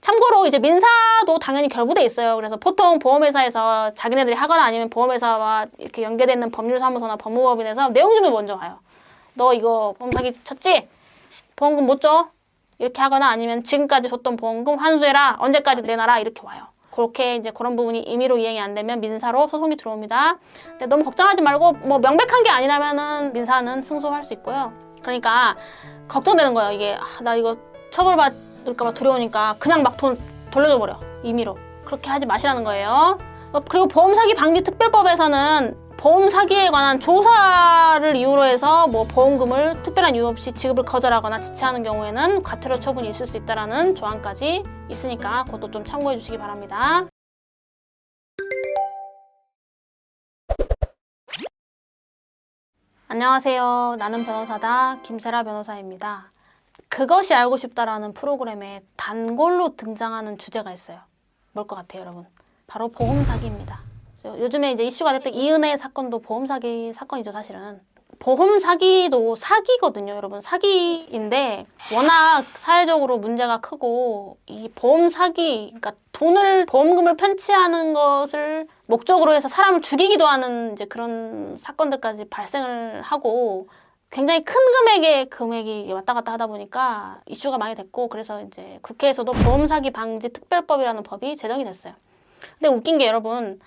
참고로 이제 민사도 당연히 결부돼 있어요. 그래서 보통 보험회사에서 자기네들이 하거나 아니면 보험회사와 이렇게 연계되어 있는 법률사무소나 법무법인에서 내용 증명 먼저 와요. 너 이거 보험 사기 쳤지? 보험금 못 줘? 이렇게 하거나 아니면 지금까지 줬던 보험금 환수해라. 언제까지 내놔라. 이렇게 와요. 그렇게 이제 그런 부분이 임의로 이행이 안 되면 민사로 소송이 들어옵니다. 근데 너무 걱정하지 말고 뭐 명백한 게 아니라면은 민사는 승소할 수 있고요. 그러니까 걱정되는 거예요. 이게 나 이거 처벌받을까 봐 두려우니까 그냥 막 돈 돌려줘 버려. 임의로. 그렇게 하지 마시라는 거예요. 그리고 보험사기 방지 특별법에서는 보험 사기에 관한 조사를 이유로 해서 뭐 보험금을 특별한 이유 없이 지급을 거절하거나 지체하는 경우에는 과태료 처분이 있을 수 있다라는 조항까지 있으니까 그것도 좀 참고해 주시기 바랍니다. 안녕하세요. 나는 변호사다. 김세라 변호사입니다. 그것이 알고 싶다라는 프로그램에 단골로 등장하는 주제가 있어요. 뭘 것 같아요, 여러분? 바로 보험 사기입니다. 요즘에 이제 이슈가 됐던 이은혜 사건도 보험 사기 사건이죠, 사실은. 보험 사기도 사기거든요, 여러분. 사기인데 워낙 사회적으로 문제가 크고 이 보험 사기, 그러니까 보험금을 편취하는 것을 목적으로 해서 사람을 죽이기도 하는 이제 그런 사건들까지 발생을 하고 굉장히 큰 금액이 왔다 갔다 하다 보니까 이슈가 많이 됐고, 그래서 이제 국회에서도 보험 사기 방지 특별법이라는 법이 제정이 됐어요. 근데 웃긴 게 여러분,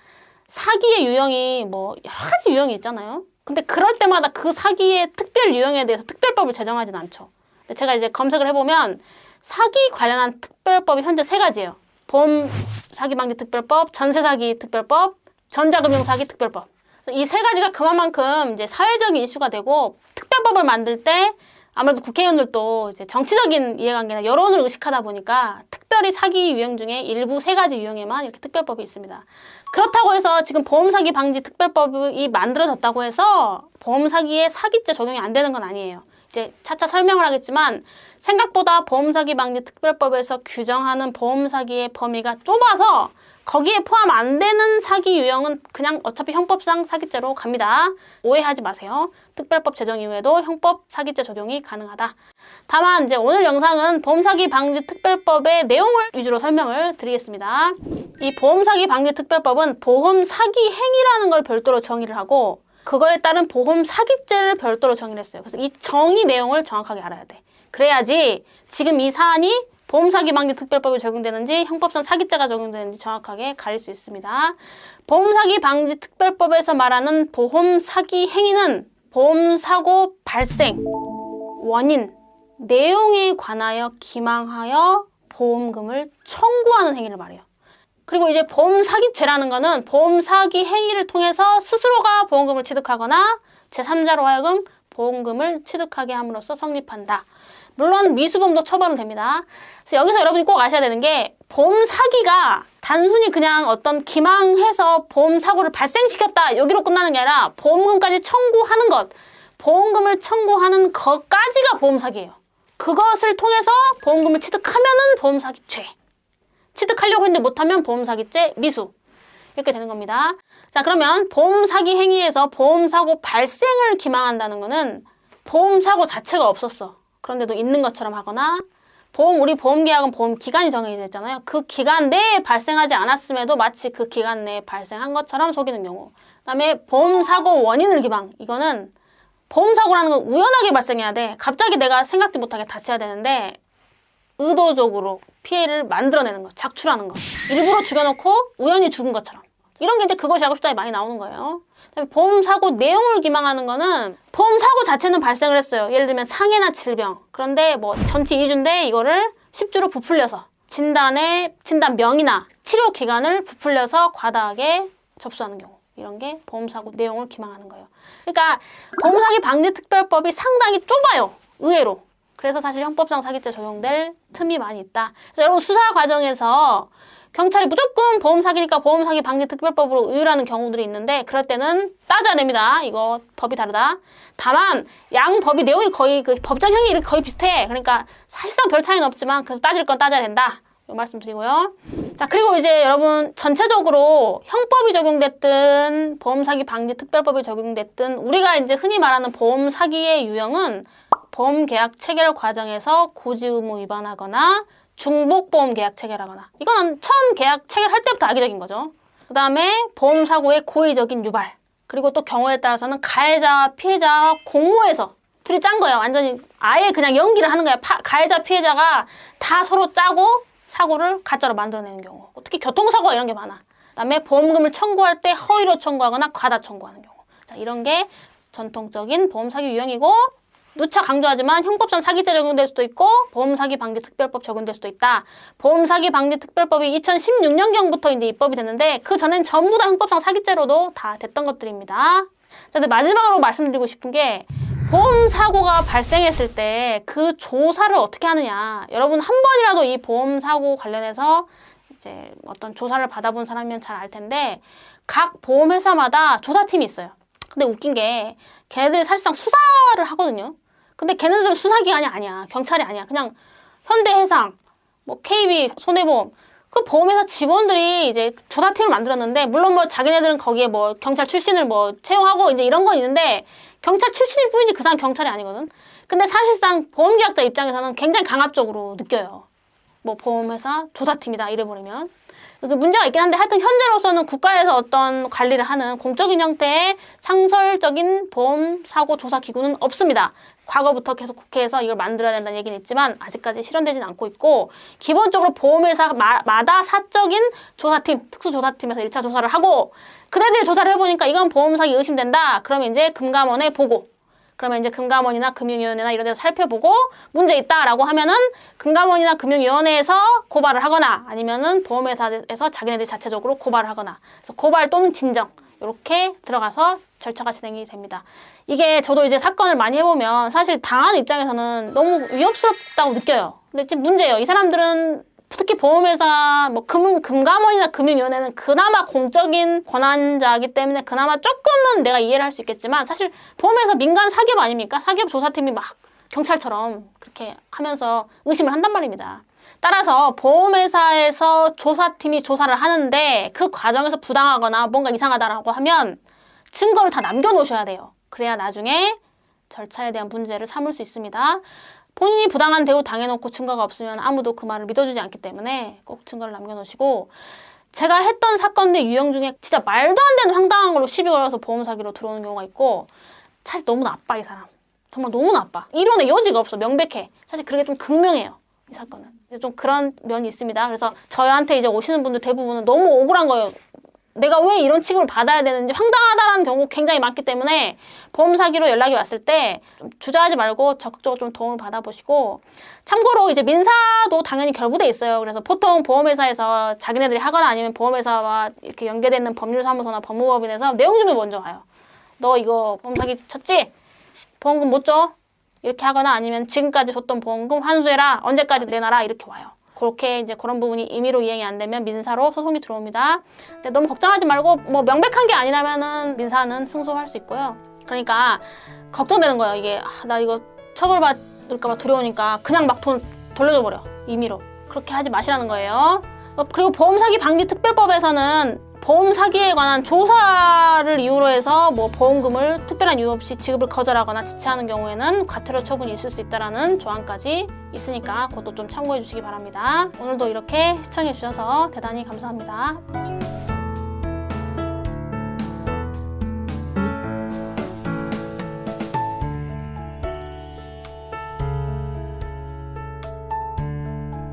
사기의 유형이 뭐 여러 가지 유형이 있잖아요. 근데 그럴 때마다 그 사기의 특별 유형에 대해서 특별법을 제정하진 않죠. 근데 제가 이제 검색을 해보면 사기 관련한 특별법이 현재 3가지예요. 보험 사기 방지 특별법, 전세 사기 특별법, 전자금융 사기 특별법. 이 3가지가 그만큼 이제 사회적인 이슈가 되고, 특별법을 만들 때 아무래도 국회의원들도 이제 정치적인 이해관계나 여론을 의식하다 보니까 특별히 사기 유형 중에 일부 3가지 유형에만 이렇게 특별법이 있습니다. 그렇다고 해서 지금 보험사기 방지 특별법이 만들어졌다고 해서 보험사기에 사기죄 적용이 안 되는 건 아니에요. 이제 차차 설명을 하겠지만 생각보다 보험사기 방지 특별법에서 규정하는 보험사기의 범위가 좁아서 거기에 포함 안 되는 사기 유형은 그냥 어차피 형법상 사기죄로 갑니다. 오해하지 마세요. 특별법 제정 이후에도 형법 사기죄 적용이 가능하다. 다만 이제 오늘 영상은 보험사기 방지 특별법의 내용을 위주로 설명을 드리겠습니다. 이 보험사기 방지 특별법은 보험 사기 행위라는 걸 별도로 정의를 하고 그거에 따른 보험 사기죄를 별도로 정의를 했어요. 그래서 이 정의 내용을 정확하게 알아야 돼. 그래야지 지금 이 사안이 보험사기 방지 특별법이 적용되는지 형법상 사기죄가 적용되는지 정확하게 가릴 수 있습니다. 보험사기 방지 특별법에서 말하는 보험사기 행위는 보험사고 발생, 원인, 내용에 관하여 기망하여 보험금을 청구하는 행위를 말해요. 그리고 이제 보험사기죄라는 거는 보험사기 행위를 통해서 스스로가 보험금을 취득하거나 제3자로 하여금 보험금을 취득하게 함으로써 성립한다. 물론 미수범도 처벌은 됩니다. 그래서 여기서 여러분이 꼭 아셔야 되는 게 보험 사기가 단순히 그냥 어떤 기망해서 보험 사고를 발생시켰다 여기로 끝나는 게 아니라 보험금까지 청구하는 것, 보험금을 청구하는 것까지가 보험 사기예요. 그것을 통해서 보험금을 취득하면은 보험 사기죄, 취득하려고 했는데 못하면 보험 사기죄 미수, 이렇게 되는 겁니다. 자, 그러면 보험 사기 행위에서 보험 사고 발생을 기망한다는 거는 보험 사고 자체가 없었어. 그런데도 있는 것처럼 하거나 우리 보험계약은 보험 기간이 정해져 있잖아요. 그 기간 내에 발생하지 않았음에도 마치 그 기간 내에 발생한 것처럼 속이는 경우. 그다음에 보험사고 원인을 기망. 이거는 보험사고라는 건 우연하게 발생해야 돼. 갑자기 내가 생각지 못하게 다쳐야 되는데 의도적으로 피해를 만들어내는 거, 작출하는 거. 일부러 죽여놓고 우연히 죽은 것처럼. 이런 게 이제 그것이 알고 싶다에 많이 나오는 거예요. 보험사고 내용을 기망하는 거는 보험사고 자체는 발생을 했어요. 예를 들면 상해나 질병. 그런데 뭐 전치 2주인데 이거를 10주로 부풀려서 진단명이나 치료 기간을 부풀려서 과다하게 접수하는 경우. 이런 게 보험사고 내용을 기망하는 거예요. 그러니까 보험사기 방지 특별법이 상당히 좁아요. 의외로. 그래서 사실 형법상 사기죄 적용될 틈이 많이 있다. 그래서 여러분 수사 과정에서 경찰이 무조건 보험 사기니까 보험 사기 방지 특별법으로 의율하는 경우들이 있는데 그럴 때는 따져야 됩니다. 이거 법이 다르다. 다만 양 법이 내용이 거의 그 법정형이 거의 비슷해. 그러니까 사실상 별 차이는 없지만 그래서 따질 건 따져야 된다. 이 말씀 드리고요. 자, 그리고 이제 여러분 전체적으로 형법이 적용됐든 보험 사기 방지 특별법이 적용됐든 우리가 이제 흔히 말하는 보험 사기의 유형은 보험 계약 체결 과정에서 고지 의무 위반하거나 중복보험 계약 체결하거나. 이건 처음 계약 체결할 때부터 악의적인 거죠. 그 다음에 보험 사고의 고의적인 유발. 그리고 또 경우에 따라서는 가해자, 피해자 공모해서 둘이 짠 거예요. 완전히 아예 그냥 연기를 하는 거야. 가해자, 피해자가 다 서로 짜고 사고를 가짜로 만들어내는 경우. 특히 교통사고가 이런 게 많아. 그 다음에 보험금을 청구할 때 허위로 청구하거나 과다 청구하는 경우. 자, 이런 게 전통적인 보험 사기 유형이고, 누차 강조하지만 형법상 사기죄 적용될 수도 있고 보험 사기 방지 특별법 적용될 수도 있다. 보험 사기 방지 특별법이 2016년경부터 이제 입법이 됐는데 그 전엔 전부 다 형법상 사기죄로도 다 됐던 것들입니다. 자, 근데 마지막으로 말씀드리고 싶은 게 보험 사고가 발생했을 때 그 조사를 어떻게 하느냐. 여러분 한 번이라도 이 보험 사고 관련해서 이제 어떤 조사를 받아본 사람이면 잘 알 텐데 각 보험회사마다 조사팀이 있어요. 근데 웃긴 게 걔네들이 사실상 수사를 하거든요. 근데 걔네들은 수사기관이 아니야. 경찰이 아니야. 그냥 현대해상, 뭐 KB, 손해보험 그 보험회사 직원들이 이제 조사팀을 만들었는데 물론 뭐 자기네들은 거기에 뭐 경찰 출신을 뭐 채용하고 이제 이런 건 있는데 경찰 출신일 뿐이지 그 사람 경찰이 아니거든. 근데 사실상 보험계약자 입장에서는 굉장히 강압적으로 느껴요. 뭐 보험회사 조사팀이다 이래버리면. 그 문제가 있긴 한데 하여튼 현재로서는 국가에서 어떤 관리를 하는 공적인 형태의 상설적인 보험 사고 조사 기구는 없습니다. 과거부터 계속 국회에서 이걸 만들어야 된다는 얘기는 있지만 아직까지 실현되지는 않고 있고 기본적으로 보험회사마다 사적인 조사팀, 특수조사팀에서 1차 조사를 하고 그네들이 조사를 해보니까 이건 보험 사기 의심된다. 그러면 이제 금감원에 보고 그러면 이제 금감원이나 금융위원회나 이런 데서 살펴보고 문제 있다라고 하면은 금감원이나 금융위원회에서 고발을 하거나 아니면은 보험회사에서 자기네들이 자체적으로 고발을 하거나 그래서 고발 또는 진정 이렇게 들어가서 절차가 진행이 됩니다. 이게 저도 이제 사건을 많이 해보면 사실 당하는 입장에서는 너무 위협스럽다고 느껴요. 근데 지금 문제예요. 이 사람들은 특히 보험회사, 뭐 금감원이나 금융위원회는 그나마 공적인 권한자이기 때문에 그나마 조금은 내가 이해를 할 수 있겠지만 사실 보험회사 민간 사기업 아닙니까? 사기업 조사팀이 막 경찰처럼 그렇게 하면서 의심을 한단 말입니다. 따라서 보험회사에서 조사팀이 조사를 하는데 그 과정에서 부당하거나 뭔가 이상하다라고 하면 증거를 다 남겨놓으셔야 돼요. 그래야 나중에 절차에 대한 문제를 삼을 수 있습니다. 본인이 부당한 대우 당해놓고 증거가 없으면 아무도 그 말을 믿어주지 않기 때문에 꼭 증거를 남겨놓으시고 제가 했던 사건들 유형 중에 진짜 말도 안 되는 황당한 걸로 시비 걸어서 보험 사기로 들어오는 경우가 있고 사실 너무 나빠 이 사람. 정말 너무 나빠. 이론의 여지가 없어. 명백해. 사실 그게 좀 극명해요. 이 사건은. 이제 좀 그런 면이 있습니다. 그래서 저한테 이제 오시는 분들 대부분은 너무 억울한 거예요. 내가 왜 이런 취급을 받아야 되는지 황당하다라는 경우 굉장히 많기 때문에 보험 사기로 연락이 왔을 때 좀 주저하지 말고 적극적으로 좀 도움을 받아보시고 참고로 이제 민사도 당연히 결부돼 있어요. 그래서 보통 보험회사에서 자기네들이 하거나 아니면 보험회사와 이렇게 연계되어 있는 법률사무소나 법무법인에서 내용증을 먼저 와요. 너 이거 보험 사기 쳤지? 보험금 못 줘? 이렇게 하거나 아니면 지금까지 줬던 보험금 환수해라. 언제까지 내놔라. 이렇게 와요. 그렇게 이제 그런 부분이 임의로 이행이 안 되면 민사로 소송이 들어옵니다. 근데 너무 걱정하지 말고 뭐 명백한 게 아니라면은 민사는 승소할 수 있고요. 그러니까 걱정되는 거예요. 이게 나 이거 처벌받을까 봐 두려우니까 그냥 막 돈 돌려줘 버려. 임의로. 그렇게 하지 마시라는 거예요. 그리고 보험사기 방지 특별법에서는 보험 사기에 관한 조사를 이유로 해서 뭐 보험금을 특별한 이유 없이 지급을 거절하거나 지체하는 경우에는 과태료 처분이 있을 수 있다라는 조항까지 있으니까 그것도 좀 참고해 주시기 바랍니다. 오늘도 이렇게 시청해 주셔서 대단히 감사합니다.